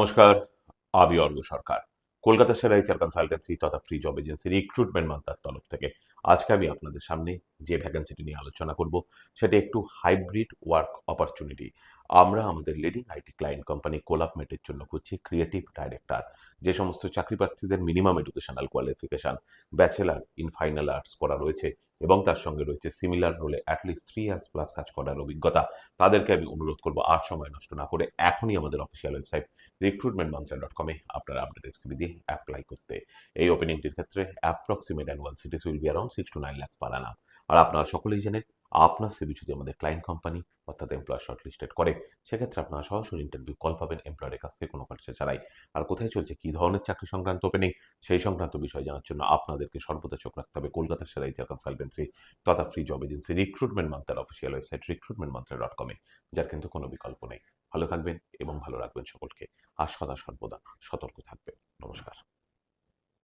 নমস্কার, আমি অর্ঘ সরকার। কলকাতা সেরা এইচআর কনসালটেন্সি তথা ফ্রি জব এজেন্সি রিক্রুটমেন্ট মান্থার তরফ থেকে আজকে আমি আপনাদের সামনে যে ভ্যাকেন্সিটি নিয়ে আলোচনা করব সেটি একটু হাইব্রিড ওয়ার্ক অপরচুনিটি। আমরা আমাদের লিডিং আইটি ক্লায়েন্ট কোম্পানি কোলাবমেটের জন্য খুঁজছি ক্রিয়েটিভ ডাইরেক্টর। যে সমস্ত চাকরি প্রার্থীদের minimum educational qualification bachelor in final arts করা রয়েছে এবং তার সঙ্গে রয়েছে সিমিলার রোলে অ্যাটলিস্ট 3 ইয়ার্স প্লাস কাজ করার অভিজ্ঞতা, তাদেরকে আমি অনুরোধ করব আর সময় নষ্ট না করে এখনই আমাদের অফিসিয়াল ওয়েবসাইট recruitmentmantra.com-এ আপনার আপডেটেড সিভি দিয়ে অ্যাপ্লাই করতে। এই ওপেনিংটির ক্ষেত্রে approximate annual cities will be around 6 to 9 lakh per annum। আর আপনারা সকলেই জানেন, আপনার সিভি যদি আমাদের ক্লায়েন্ট কোম্পানি অর্থাৎ এমপ্লয়ার শর্টলিস্টেড করে, সেক্ষেত্রে আপনারা সরাসরি ইন্টারভিউ কল পাবেন এমপ্লয়ারের কাছ থেকে কোনো খরচা ছাড়াই। আর কোথায় চলছে, কী ধরনের চাকরি সংক্রান্ত ওপেনিং, সেই সংক্রান্ত বিষয় জানার জন্য আপনাদেরকে সর্বদা চোখ রাখতে হবে কলকাতার সেরা এইচআর কনসালটেন্সি তথা ফ্রি জব এজেন্সি রিক্রুটমেন্ট মান্ত্রার অফিসিয়াল ওয়েবসাইট recruitmentmantra.com-এ, যার কিন্তু কোনো বিকল্প নেই। ভালো থাকবেন এবং ভালো রাখবেন সকলকে। আর সদা সর্বদা সতর্ক থাকবেন। নমস্কার।